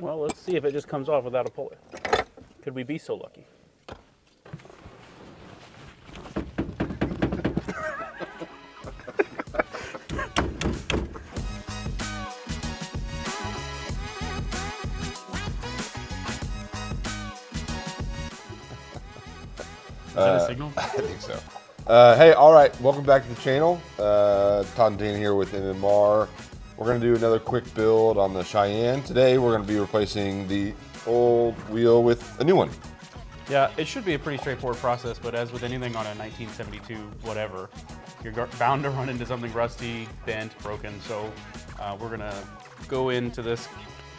Well, let's see if it just comes off without a puller. Could we be so lucky? Is that a signal? I think so. Hey, all right, welcome back to the channel. Todd and Dan here with MMR. We're going to do another quick build on the Cheyenne. Today we're going to be replacing the old wheel with a new one. Yeah, it should be a pretty straightforward process, but as with anything on a 1972 whatever, you're bound to run into something rusty, bent, broken, so we're going to go into this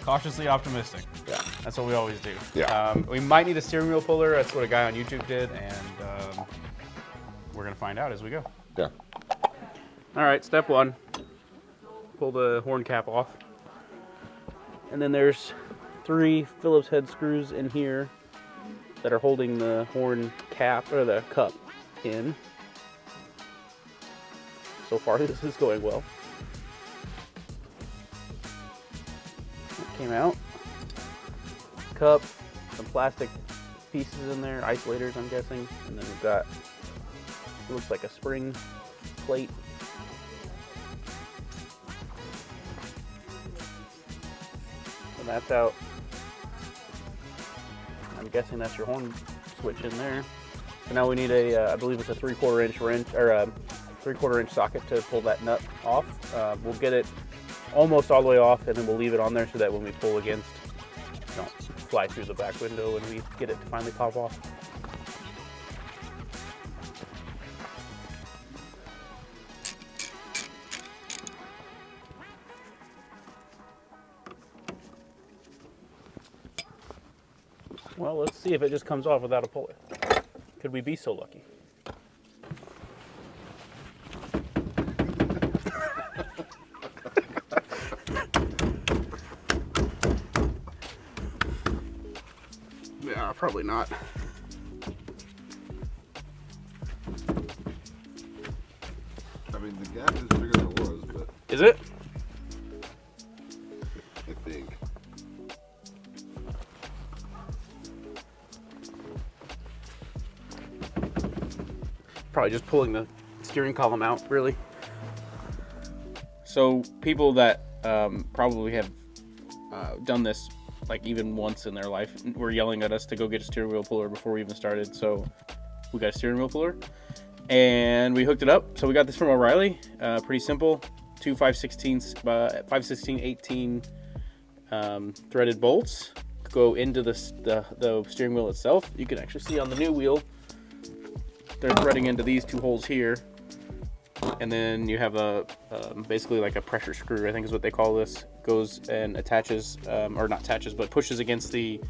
cautiously optimistic. Yeah. That's what we always do. Yeah. We might need a steering wheel puller. That's what a guy on YouTube did, and we're going to find out as we go. Yeah. All right, step one. Pull the horn cap off. And then there's 3 Phillips head screws in here that are holding the horn cap, or the cup, in. So far, this is going well. That came out. Cup, some plastic pieces in there, isolators, I'm guessing. And then we've got, it looks like a spring plate. So that's out. I'm guessing that's your horn switch in there. So now we need a, I believe it's a 3/4 inch wrench, or a 3/4 inch socket to pull that nut off. We'll get it almost all the way off, and then we'll leave it on there so that when we pull against, it don't fly through the back window and we get it to finally pop off. Well, let's see if it just comes off without a puller. Could we be so lucky? Yeah, probably not. I mean, the gap is bigger than it was, but Is it? I think. Probably just pulling the steering column out, really. So people that probably have done this like even once in their life were yelling at us to go get a steering wheel puller before we even started. So we got a steering wheel puller and we hooked it up. So we got this from O'Reilly. Pretty simple. 2 5/16/18 threaded bolts go into the steering wheel itself. You can actually see on the new wheel they're threading into these 2 holes here, and then you have a basically like a pressure screw, I think is what they call this, goes and attaches, or not attaches, but pushes against the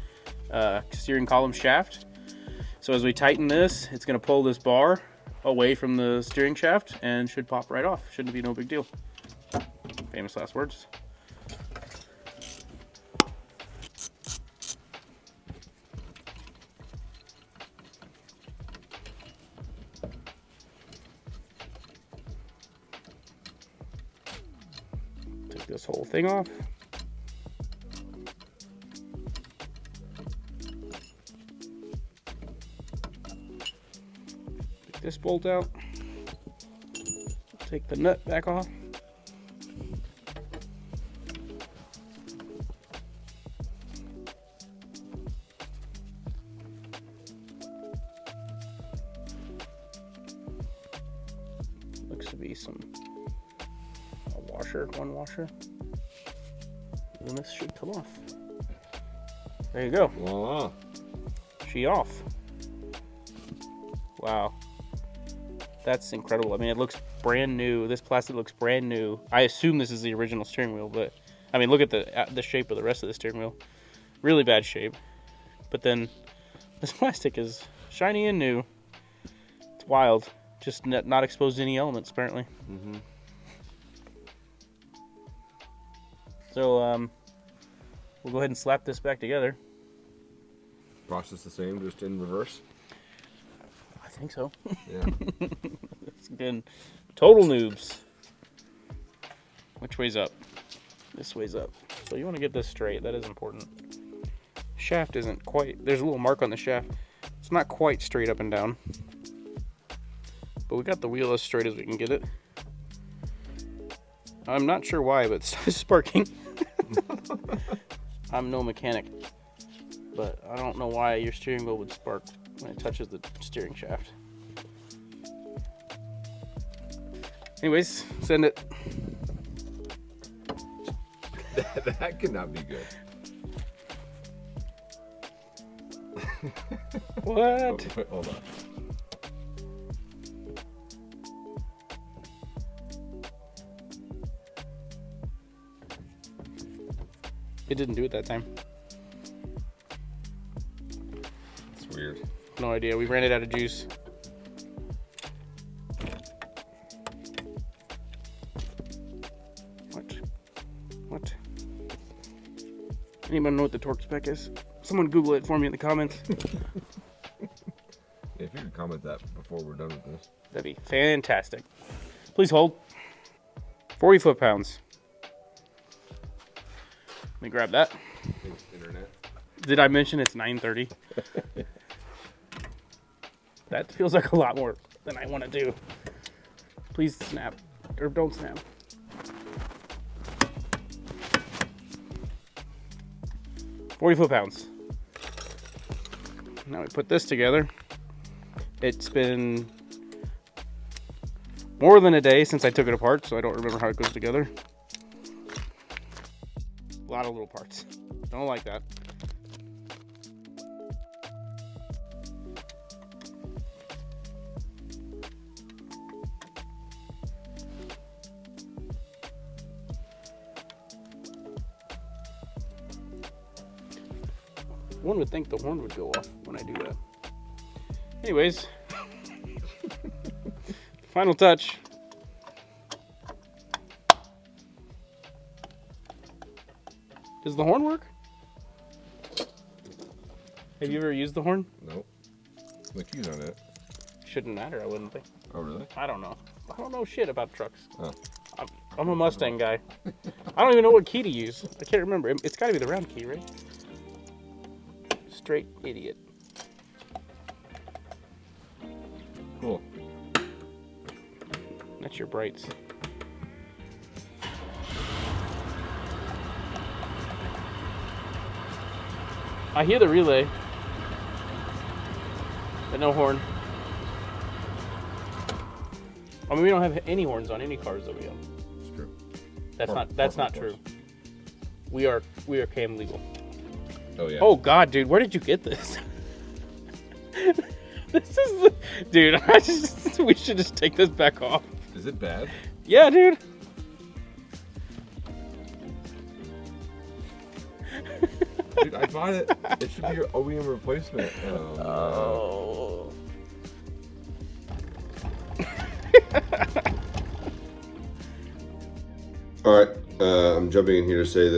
steering column shaft. So as we tighten this, it's going to pull this bar away from the steering shaft and should pop right off. Shouldn't be no big deal. Famous last words. Take this whole thing off. Take this bolt out. Take the nut back off. Looks to be one washer, and this should come off. There you go. Voila. She off. Wow, that's incredible. I mean, it looks brand new. This plastic looks brand new. I assume this is the original steering wheel, but I mean, look at the shape of the rest of the steering wheel. Really bad shape, but then this plastic is shiny and new. It's wild. Just not exposed to any elements, apparently. Mm-hmm. So we'll go ahead and slap this back together. Process the same, just in reverse. I think so. Yeah. It's been total noobs. Which way's up? This way's up. So you want to get this straight. That is important. shaft isn't quite, there's a little mark on the shaft. It's not quite straight up and down. But we got the wheel as straight as we can get it. I'm not sure why, but it's sparking. I'm no mechanic, but I don't know why your steering wheel would spark when it touches the steering shaft. Anyways, send it. That could not be good. What? Wait, hold on. It didn't do it that time. It's weird. No idea. We ran it out of juice. What? Anyone know what the torque spec is? Someone Google it for me in the comments. If you could comment that before we're done with this. That'd be fantastic. Please hold. 40 foot-pounds. Let me grab that. Thanks, internet. Did I mention it's 9:30? That feels like a lot more than I want to do. Please snap. Or don't snap. $40 foot-pounds. Now we put this together. It's been more than a day since I took it apart, so I don't remember how it goes together. A lot of little parts. Don't like that. One would think the horn would go off when I do that. Anyways, final touch. Does the horn work? Have you ever used the horn? Nope. The keys on it. Shouldn't matter, I wouldn't think. Oh, really? I don't know. I don't know shit about trucks. Oh. I'm a Mustang guy. I don't even know what key to use. I can't remember. It's got to be the round key, right? Straight idiot. Cool. That's your brights. I hear the relay, but no horn. I mean, we don't have any horns on any cars that we own. It's true. That's not true. We are cam legal. Oh yeah. Oh God, dude, where did you get this? This is the dude. We should just take this back off. Is it bad? Yeah, dude. Dude, I bought it. It should be your OEM replacement. Oh. All right, I'm jumping in here to say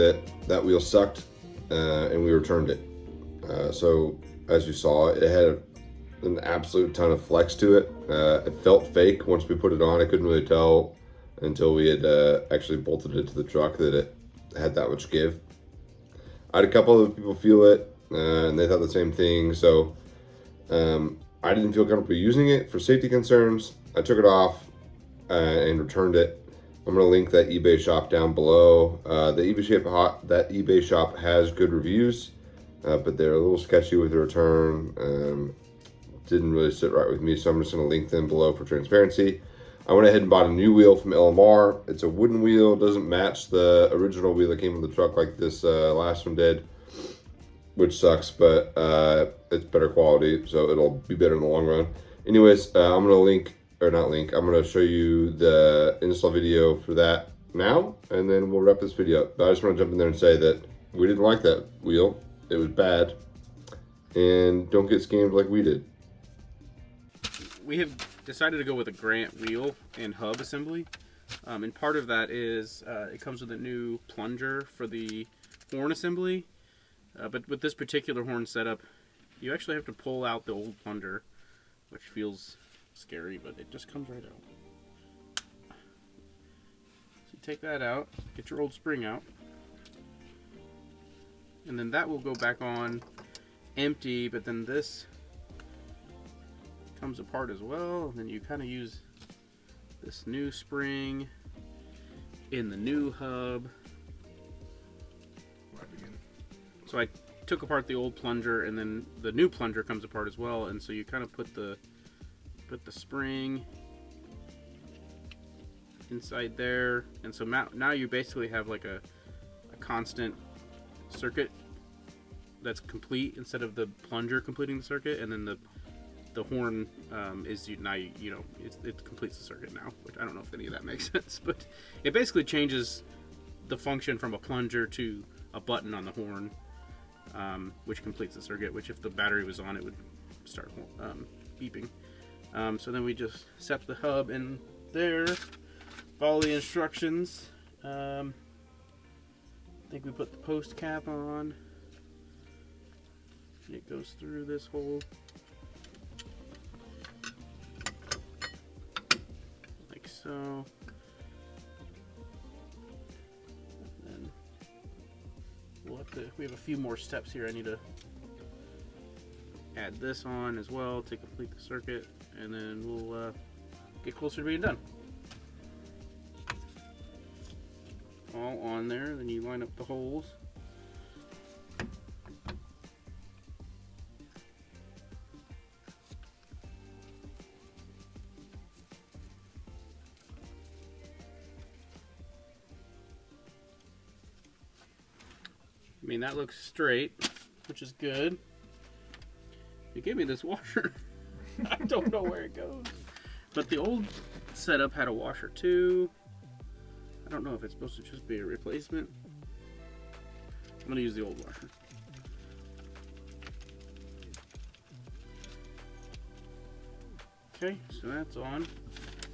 that wheel sucked, and we returned it. So as you saw, it had an absolute ton of flex to it. It felt fake once we put it on. I couldn't really tell until we had actually bolted it to the truck that it had that much give. I had a couple of people feel it, and they thought the same thing. So I didn't feel comfortable using it for safety concerns. I took it off and returned it. I'm going to link that eBay shop down below. The eBay shop has good reviews, but they're a little sketchy with the return. Didn't really sit right with me, so I'm just going to link them below for transparency. I went ahead and bought a new wheel from LMR. It's a wooden wheel. It doesn't match the original wheel that came with the truck like this last one did, which sucks, but it's better quality, so it'll be better in the long run. Anyways, I'm going to link, or not link, I'm going to show you the install video for that now, and then we'll wrap this video up. But I just want to jump in there and say that we didn't like that wheel. It was bad, and don't get scammed like we did. We have decided to go with a Grant wheel and hub assembly, and part of that is it comes with a new plunger for the horn assembly, but with this particular horn setup, you actually have to pull out the old plunger, which feels scary, but it just comes right out. So you take that out, get your old spring out, and then that will go back on empty, but then this comes apart as well, and then you kind of use this new spring in the new hub. So I took apart the old plunger, and then the new plunger comes apart as well, and so you kind of put the spring inside there, and so now you basically have like a constant circuit that's complete instead of the plunger completing the circuit, and then the horn is now it completes the circuit now, which I don't know if any of that makes sense, but it basically changes the function from a plunger to a button on the horn, which completes the circuit, which if the battery was on, it would start beeping. So then we just set the hub in there, follow the instructions. I think we put the post cap on. It goes through this hole like so. And then we have a few more steps here. I need to add this on as well to complete the circuit, and then we'll get closer to being done. All on there, then you line up the holes. I mean, that looks straight, which is good. It gave me this washer. I don't know where it goes. But the old setup had a washer too. I don't know if it's supposed to just be a replacement. I'm gonna use the old washer. Okay, so that's on.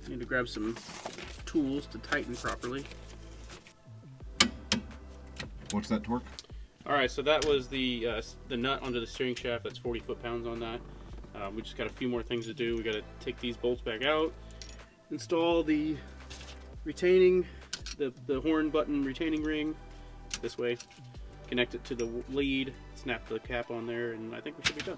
I need to grab some tools to tighten properly. What's that torque? All right, so that was the nut under the steering shaft. That's 40 foot-pounds on that. We just got a few more things to do. We got to take these bolts back out, install the retaining, the horn button retaining ring this way, connect it to the lead, snap the cap on there, and I think we should be done.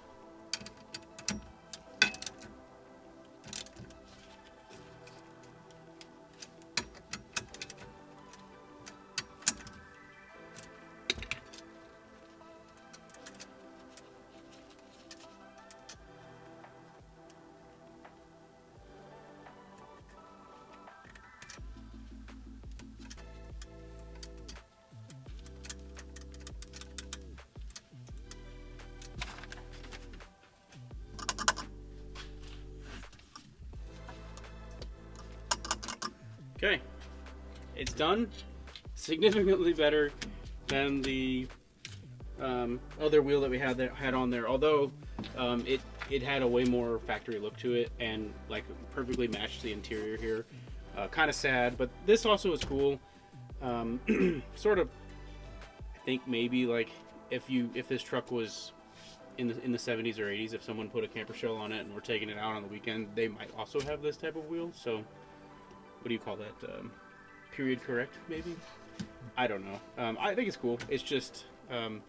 Okay, it's done. Significantly better than the other wheel that we had on there. Although it had a way more factory look to it, and like perfectly matched the interior here. Kind of sad, but this also is cool. Sort of, I think maybe like if this truck was in the 70s or 80s, if someone put a camper shell on it and we're taking it out on the weekend, they might also have this type of wheel. So. What do you call that? Period correct, maybe? I don't know. I think it's cool. It's just I'm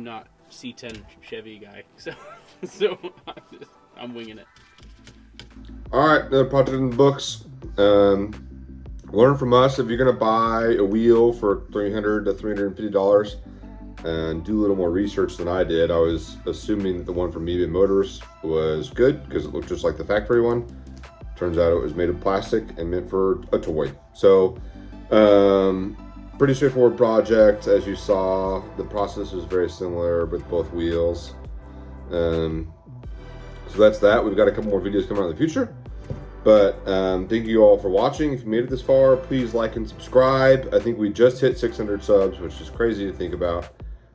not C10 Chevy guy, so I'm winging it. All right, another project in the books. Learn from us. If you're gonna buy a wheel for $300 to $350, and do a little more research than I did. I was assuming that the one from eBay Motors was good because it looked just like the factory one. Turns out it was made of plastic and meant for a toy. So, pretty straightforward project. As you saw, the process was very similar with both wheels. So that's that. We've got a couple more videos coming out in the future. But thank you all for watching. If you made it this far, please like and subscribe. I think we just hit 600 subs, which is crazy to think about.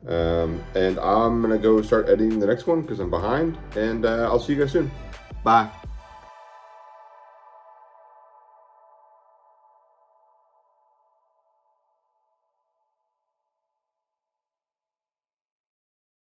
And I'm gonna go start editing the next one because I'm behind. And I'll see you guys soon. Bye.